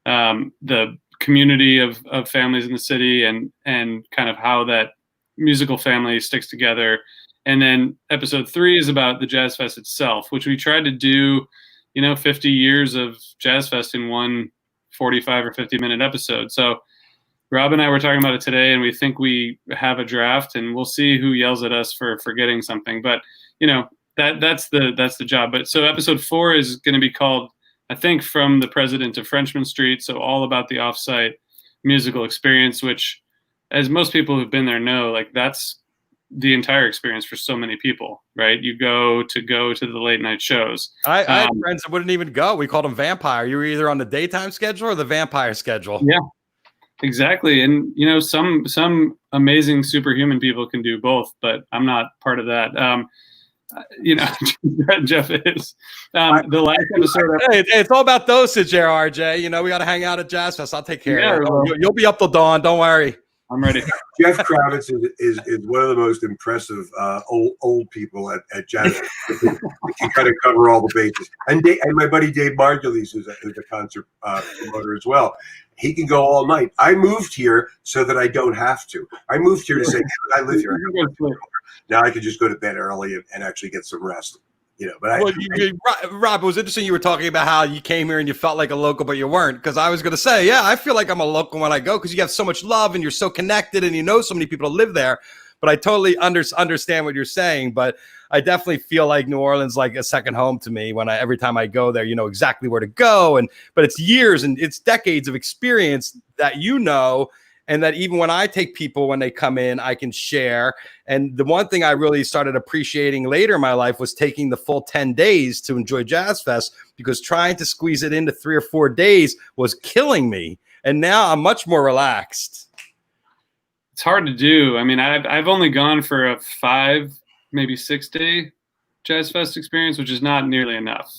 the community of families in the city and kind of how that musical family sticks together. And then episode 3 is about the Jazz Fest itself, which we tried to do, 50 years of Jazz Fest in one 45 or 50-minute episode. So Rob and I were talking about it today, and we think we have a draft, and we'll see who yells at us for forgetting something. But that's the job. But so episode 4 is going to be called, I think, From the President to Frenchman Street. So all about the offsite musical experience, which, as most people who've been there know, like that's the entire experience for so many people, right? You go to the late night shows. I had friends that wouldn't even go. We called them vampire. You were either on the daytime schedule or the vampire schedule. Yeah, exactly. And some amazing superhuman people can do both, but I'm not part of that. Jeff is. The last episode. It's all about dosage there, RJ. We got to hang out at Jazz Fest. I'll take care of it. Well, You'll be up till dawn. Don't worry. I'm ready. Jeff Kravitz is one of the most impressive old people at Jazz. He can kind of cover all the bases. And my buddy Dave Margulies, who's a concert promoter as well. He can go all night. I moved here so that I don't have to. I moved here to say, I live here. Now I can just go to bed early and actually get some rest. Rob, it was interesting you were talking about how you came here and you felt like a local, but you weren't. Because I was going to say, yeah, I feel like I'm a local when I go because you have so much love and you're so connected and you know so many people that live there. But I totally understand what you're saying. But I definitely feel like New Orleans like a second home to me. Every time I go there, you know exactly where to go. But it's years and it's decades of experience that and that even when I take people when they come in, I can share. And the one thing I really started appreciating later in my life was taking the full 10 days to enjoy Jazz Fest, because trying to squeeze it into 3 or 4 days was killing me. And now I'm much more relaxed. It's hard to do. I mean, I've only gone for a 5, maybe 6 day Jazz Fest experience, which is not nearly enough.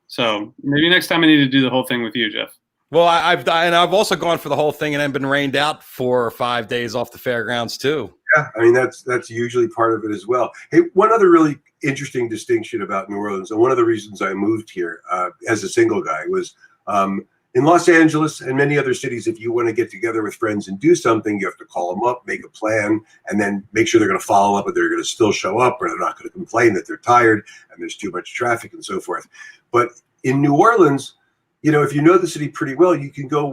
So maybe next time I need to do the whole thing with you, Jeff. Well, I've also gone for the whole thing and then been rained out 4 or 5 days off the fairgrounds too. Yeah, I mean that's usually part of it as well. Hey, one other really interesting distinction about New Orleans, and one of the reasons I moved here as a single guy was in Los Angeles and many other cities. If you want to get together with friends and do something, you have to call them up, make a plan, and then make sure they're going to follow up, and they're going to still show up, or they're not going to complain that they're tired and there's too much traffic and so forth. But in New Orleans, if you know the city pretty well, you can go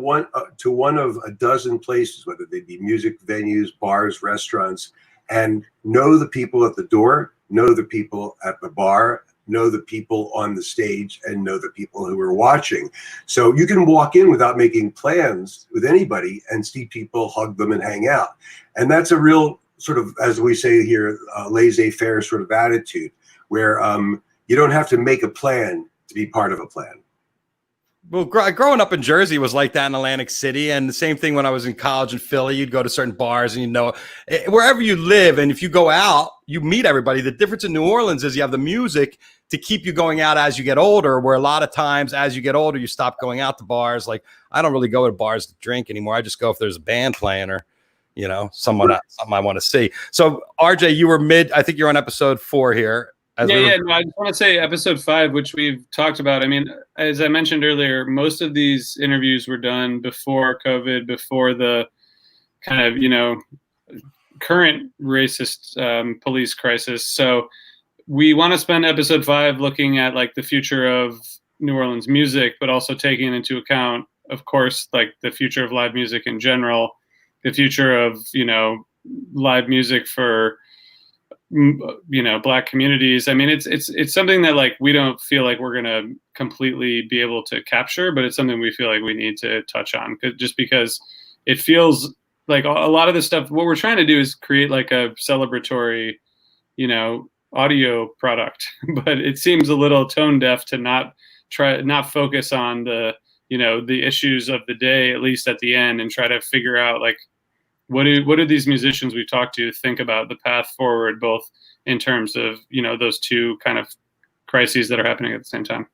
to one of a dozen places, whether they be music venues, bars, restaurants, and know the people at the door, know the people at the bar, know the people on the stage, and know the people who are watching. So you can walk in without making plans with anybody and see people, hug them, and hang out. And that's a real sort of, as we say here, laissez-faire sort of attitude, where you don't have to make a plan to be part of a plan. Well, growing up in Jersey was like that in Atlantic City. And the same thing when I was in college in Philly, you'd go to certain bars and wherever you live. And if you go out, you meet everybody. The difference in New Orleans is you have the music to keep you going out as you get older, where a lot of times as you get older, you stop going out to bars. Like I don't really go to bars to drink anymore. I just go if there's a band playing or, something I want to see. So RJ, I think you're on episode 4 here. No, I just want to say episode 5, which we've talked about. I mean, as I mentioned earlier, most of these interviews were done before COVID, before the kind of, current racist police crisis. So we want to spend episode 5 looking at like the future of New Orleans music, but also taking into account, of course, like the future of live music in general, the future of, live music for Black communities. I mean, it's something that like we don't feel like we're gonna completely be able to capture, but it's something we feel like we need to touch on, just because it feels like a lot of this stuff. What we're trying to do is create like a celebratory, audio product, but it seems a little tone deaf to not focus on the the issues of the day, at least at the end, and try to figure out like what do these musicians we've talked to think about the path forward, both in terms of, those two kind of crises that are happening at the same time.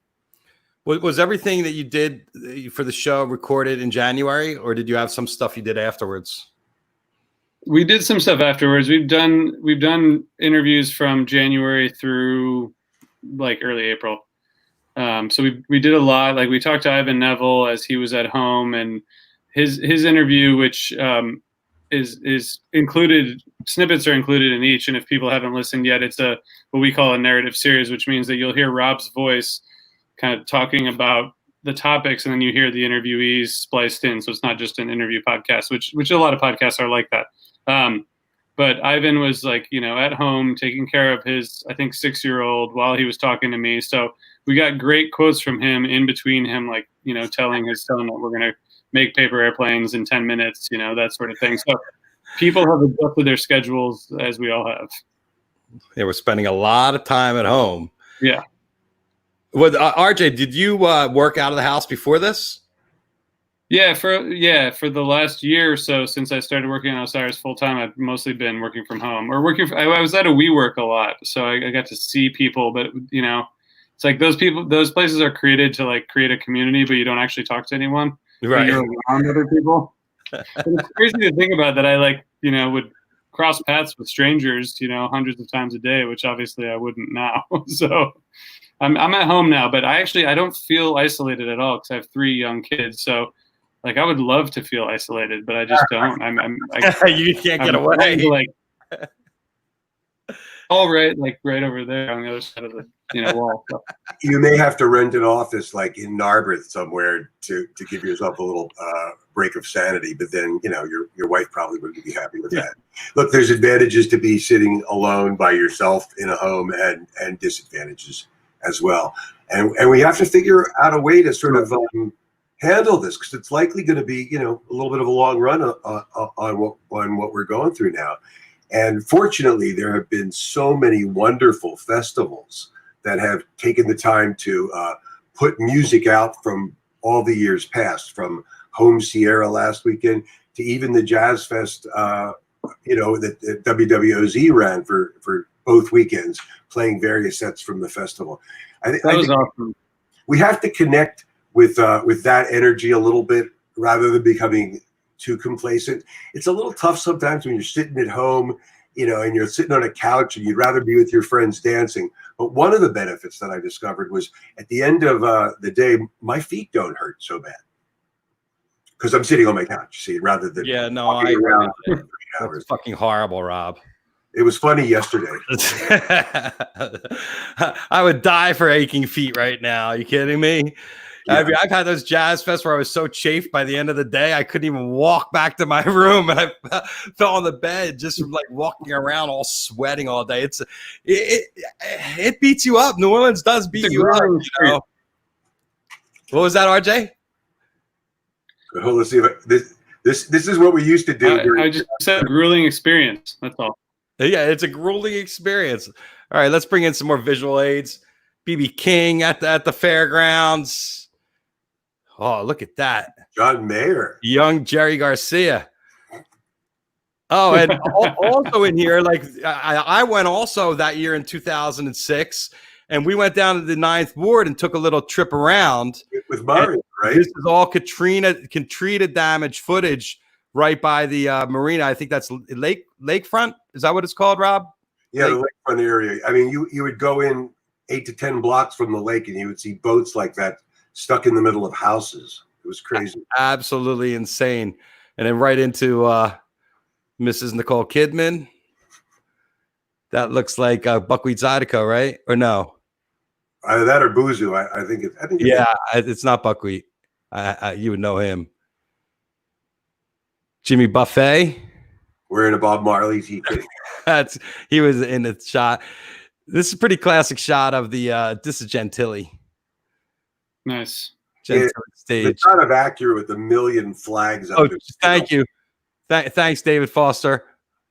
Was everything that you did for the show recorded in January, or did you have some stuff you did afterwards? We did some stuff afterwards. We've done interviews from January through like early April. So we did a lot. Like we talked to Ivan Neville as he was at home, and his interview, which is included. Snippets are included in each, and if people haven't listened yet, it's what we call a narrative series, which means that you'll hear Rob's voice kind of talking about the topics, and then you hear the interviewees spliced in. So it's not just an interview podcast, which a lot of podcasts are like that. But Ivan was like, at home taking care of his, I think, 6-year-old while he was talking to me. So we got great quotes from him in between him, like, telling his son that we're going to make paper airplanes in 10 minutes, that sort of thing. So people have adjusted their schedules, as we all have. They were spending a lot of time at home. Yeah. Well, RJ, did you work out of the house before this? Yeah, for the last year or so, since I started working on Osiris full time, I've mostly been working from home or I was at a WeWork a lot, so I got to see people. But it's like those places are created to like create a community, but you don't actually talk to anyone. Right. You're around other people. But it's crazy to think about that. I would cross paths with strangers, hundreds of times a day, which obviously I wouldn't now. So I'm at home now, but I don't feel isolated at all because I have 3 young kids. So like I would love to feel isolated, but I just don't. You can't get away. Right over there on the other side of the wall. So. You may have to rent an office like in Narberth somewhere to give yourself a little break of sanity. But then your wife probably wouldn't be happy with that. Look, there's advantages to be sitting alone by yourself in a home, and disadvantages as well. And we have to figure out a way to sort of handle this, because it's likely going to be a little bit of a long run on what we're going through now. And fortunately, there have been so many wonderful festivals that have taken the time to put music out from all the years past, from Home Sierra last weekend to even the Jazz Fest, that WWOZ ran for both weekends, playing various sets from the festival. I think awesome. We have to connect with that energy a little bit rather than becoming too complacent. It's a little tough sometimes when you're sitting at home, and you're sitting on a couch and you'd rather be with your friends dancing. But one of the benefits that I discovered was at the end of the day, my feet don't hurt so bad because I'm sitting on my couch, rather than walking around for 3 hours. That's fucking horrible, Rob. It was funny yesterday. I would die for aching feet right now. Are you kidding me? Yeah. I've had those Jazz Fests where I was so chafed by the end of the day, I couldn't even walk back to my room, and I fell on the bed just from like walking around all sweating all day. It beats you up. New Orleans does beat you up. What was that, RJ? Well, let's see. This is what we used to do. I just said grueling experience. That's all. Yeah, it's a grueling experience. All right, let's bring in some more visual aids. BB King at the fairgrounds. Oh, look at that. John Mayer. Young Jerry Garcia. Oh, and also in here, like I went also that year in 2006, and we went down to the 9th Ward and took a little trip around. With Mario, right? This is all Katrina damage footage right by the marina. I think that's Lakefront. Is that what it's called, Rob? Yeah, the lakefront area. I mean, you would go in 8 to 10 blocks from the lake, and you would see boats like that stuck in the middle of houses. It was crazy. Absolutely insane. And then right into Mrs. Nicole Kidman. That looks like Buckwheat Zydeco, right? Or no? Either that or Boozoo. I think it's not Buckwheat. You would know him. Jimmy Buffet. Wearing a Bob Marley t-shirt. He was in the shot. This is a pretty classic shot of the. This is Gentili. Nice. Gentili stage. It's not of accurate with a million flags. Oh, thank you. Thanks, David Foster.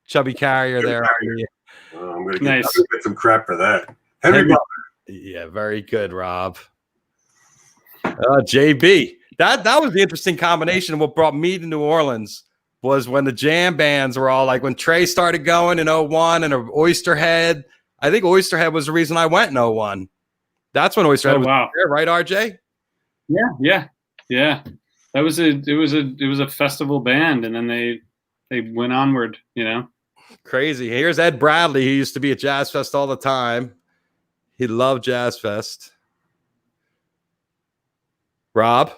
Chubby Carrier there. I'm going to get some crap for that. Henry Yeah, very good, Rob. JB. That was the interesting combination. What brought me to New Orleans was when the jam bands were all like, when Trey started going in 01 and Oysterhead. I think Oysterhead was the reason I went in 01. That's when Oysterhead was there, right, RJ? Yeah. It was a festival band, and then they went onward, Crazy. Here's Ed Bradley. He used to be at Jazz Fest all the time. He loved Jazz Fest. Rob?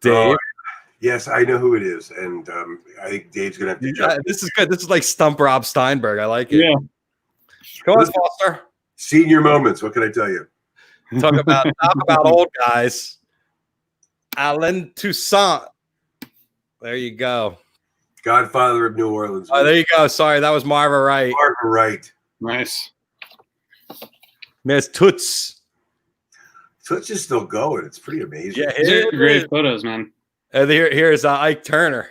Dave? Yes, I know who it is, and I think Dave's gonna have to jump. This is good. This is like Stump Rob Steinberg. I like it. Yeah. Come on, Foster. Senior moments. What can I tell you? Talk about old guys. Alain Toussaint. There you go. Godfather of New Orleans. Oh, there you go. Sorry, that was Marva Wright. Marva Wright. Nice. Miss Toots. So it's just still going. It's pretty amazing. Yeah, These are great photos, man. Here's Ike Turner.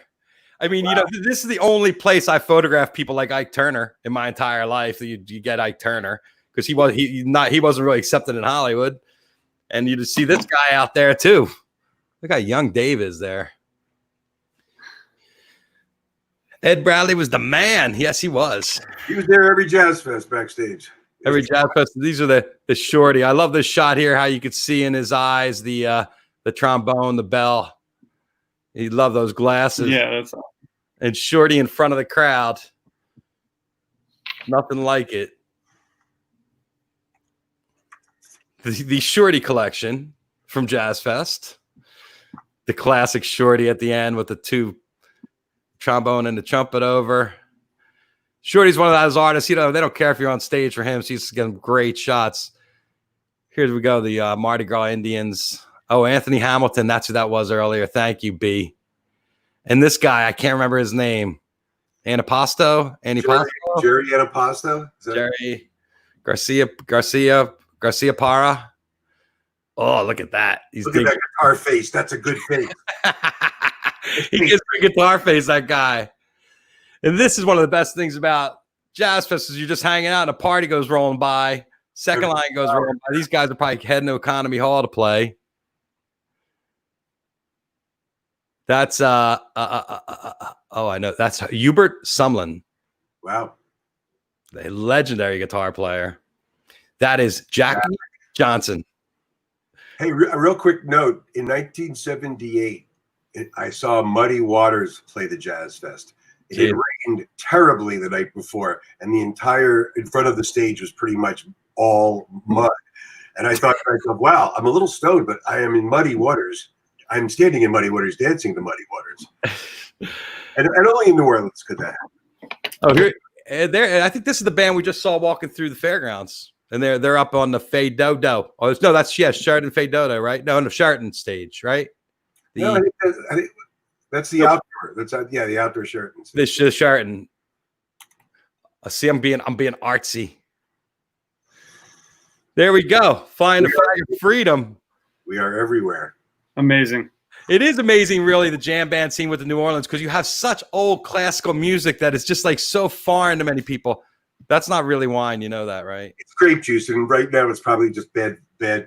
I mean, wow. This is the only place I photographed people like Ike Turner in my entire life. That you get Ike Turner because he wasn't really accepted in Hollywood, and you just see this guy out there too. Look how young Dave is there. Ed Bradley was the man. Yes, he was. He was there every Jazz Fest backstage. Every Jazz Fest. These are the shorty. I love this shot here. How you could see in his eyes the trombone, the bell. He loved those glasses. Yeah, that's awesome. And shorty in front of the crowd. Nothing like it. The shorty collection from Jazz Fest. The classic shorty at the end with the two trombone and the trumpet over. Shorty's one of those artists. They don't care if you're on stage for him. So he's getting great shots. Here we go. The Mardi Gras Indians. Oh, Anthony Hamilton. That's who that was earlier. Thank you, B. And this guy, I can't remember his name. Anapasto? Jerry Anapasto? Jerry Garcia Parra. Oh, look at that. Look at that guitar face. That's a good face. He gets a guitar face, that guy. And this is one of the best things about Jazz Fest is you're just hanging out and a party goes rolling by. Second line goes rolling by. These guys are probably heading to Economy Hall to play. That's I know. That's Hubert Sumlin. Wow. The legendary guitar player. That is Jackie Johnson. Hey, a real quick note. In 1978, I saw Muddy Waters play the Jazz Fest. It had rained terribly the night before, and the entire in front of the stage was pretty much all mud. And I thought to myself, wow, I'm a little stoned, but I am in Muddy Waters. I'm standing in Muddy Waters, dancing to Muddy Waters. and only in New Orleans could that happen. Oh, here, I think this is the band we just saw walking through the fairgrounds. And they're up on the Fay Dodo. Oh, no, that's Sheraton Fay Dodo, right? No, on the Sheraton stage, right? No, I think that's the outdoor. That's the outdoor Sheraton. This is Sheraton. I see. I'm being artsy. There we go. Find the flag of freedom. We are everywhere. Amazing. It is amazing, really, the jam band scene with the New Orleans because you have such old classical music that is just like so foreign to many people. That's not really wine, you know that, right? It's grape juice, and right now it's probably just bad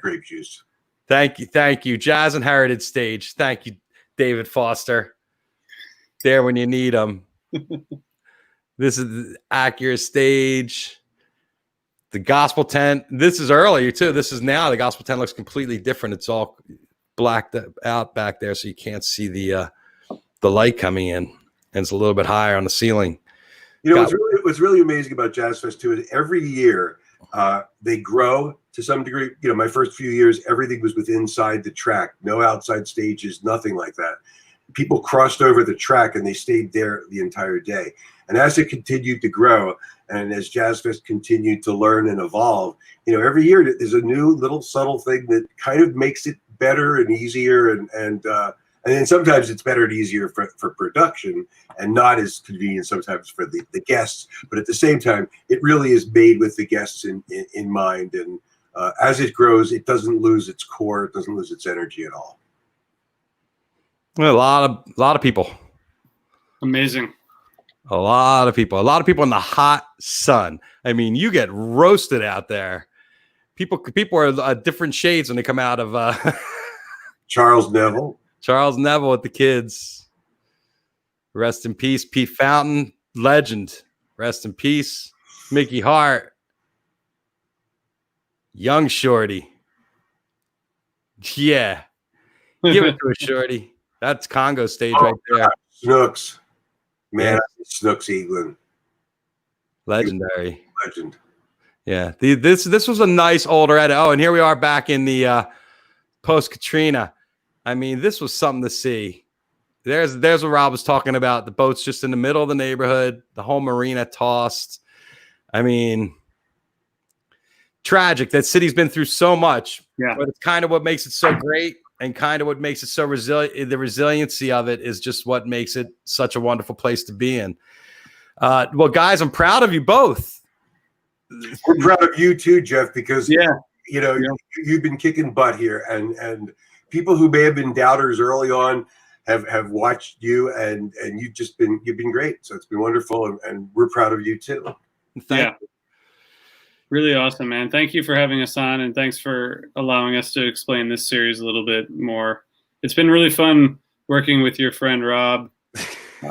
grape juice. Thank you. Jazz and Heritage Stage. Thank you, David Foster. There when you need them. This is the Acura stage. The gospel tent. This is earlier, too. This is now. The gospel tent looks completely different. It's all blacked out back there, so you can't see the light coming in. And it's a little bit higher on the ceiling. You know, what's really amazing about Jazz Fest, too, is every year they grow to some degree. You know, my first few years, everything was inside the track. No outside stages, nothing like that. People crossed over the track and they stayed there the entire day. And as it continued to grow and as Jazz Fest continued to learn and evolve, you know, every year there's a new little subtle thing that kind of makes it better and easier and then sometimes it's better and easier for production and not as convenient sometimes for the guests. But at the same time, it really is made with the guests in mind. And as it grows, it doesn't lose its core. It doesn't lose its energy at all. Well, a lot of people. Amazing. A lot of people in the hot sun. I mean, you get roasted out there. People are different shades when they come out of Charles Neville with the kids. Rest in peace. Pete Fountain, legend. Rest in peace. Mickey Hart. Young Shorty. Yeah. Give it to a Shorty. That's Congo stage right there. Snooks. Man, Snooks Eaglin. Legendary. Legend. Yeah. This was a nice older edit. Oh, and here we are back in the post-Katrina. I mean, this was something to see. There's what Rob was talking about. The boat's just in the middle of the neighborhood. The whole marina tossed. I mean, tragic. That city's been through so much. Yeah. But it's kind of what makes it so great, and kind of what makes it so resilient. The resiliency of it is just what makes it such a wonderful place to be in. Well, guys, I'm proud of you both. We're proud of you too, Jeff, because Yeah. you've been kicking butt here, and people who may have been doubters early on have watched you, and you've been great. So it's been wonderful, and we're proud of you too. Thank you. Really awesome, man. Thank you for having us on, and thanks for allowing us to explain this series a little bit more. It's been really fun working with your friend Rob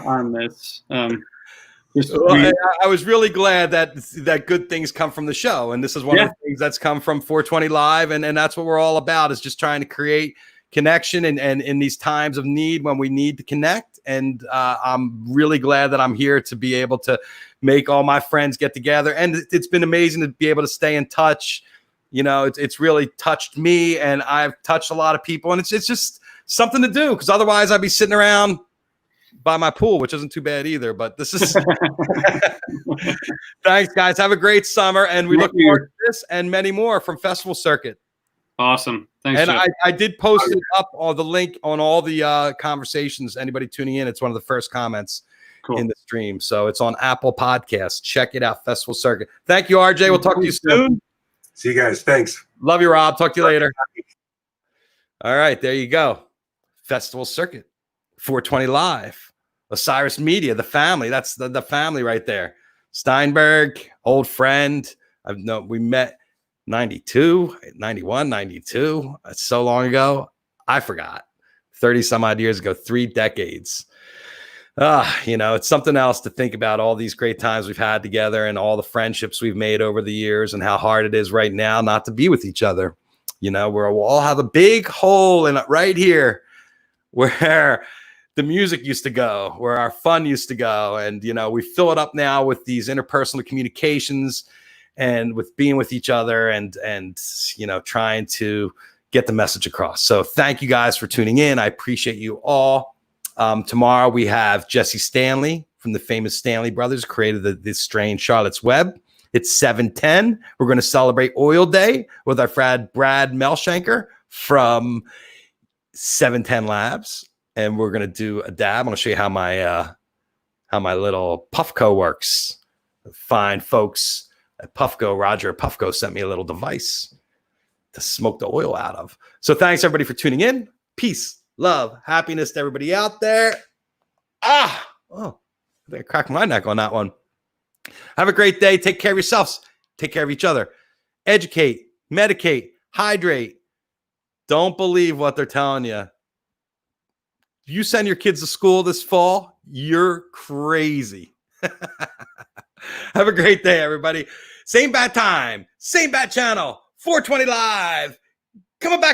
on this. I was really glad that good things come from the show, and this is one of the things that's come from 420 Live, and that's what we're all about, is just trying to create connection and in these times of need when we need to connect. And I'm really glad that I'm here to be able to make all my friends get together, and it's been amazing to be able to stay in touch. You know, it's really touched me, and I've touched a lot of people, and it's just something to do, because otherwise I'd be sitting around by my pool, which isn't too bad either. But this is thanks, guys. Have a great summer, and we look forward to this and many more from Festival Circuit. Awesome. Thanks. And I did post it up on the link on all the conversations. Anybody tuning in, it's one of the first comments in the stream. So it's on Apple Podcasts. Check it out, Festival Circuit. Thank you, RJ. We'll talk to you soon. See you guys. Thanks. Love you, Rob. Talk to you later. All right, there you go. Festival Circuit, 420 Live, Osiris Media, the family. That's the family right there. Steinberg, old friend. We met 92, 91, 92. That's so long ago. I forgot. 30 some odd years ago, 3 decades. It's something else to think about, all these great times we've had together and all the friendships we've made over the years, and how hard it is right now not to be with each other. We'll all have a big hole in it right here where the music used to go, where our fun used to go. And, we fill it up now with these interpersonal communications and with being with each other and trying to get the message across. So thank you guys for tuning in. I appreciate you all. Tomorrow we have Jesse Stanley from the famous Stanley Brothers, created this strange Charlotte's Web. It's 7:10. We're going to celebrate Oil Day with our friend Brad Melshanker from 710 Labs. And we're going to do a dab. I'm going to show you how my little Puffco works. Fine folks at Puffco, Roger at Puffco, sent me a little device to smoke the oil out of. So thanks everybody for tuning in. Peace, love, happiness to everybody out there. I think I cracked my neck on that one. Have a great day. Take care of yourselves. Take care of each other. Educate, medicate, hydrate. Don't believe what they're telling you. If you send your kids to school this fall, you're crazy. Have a great day, everybody. Same bad time, same bad channel, 420 Live. Coming back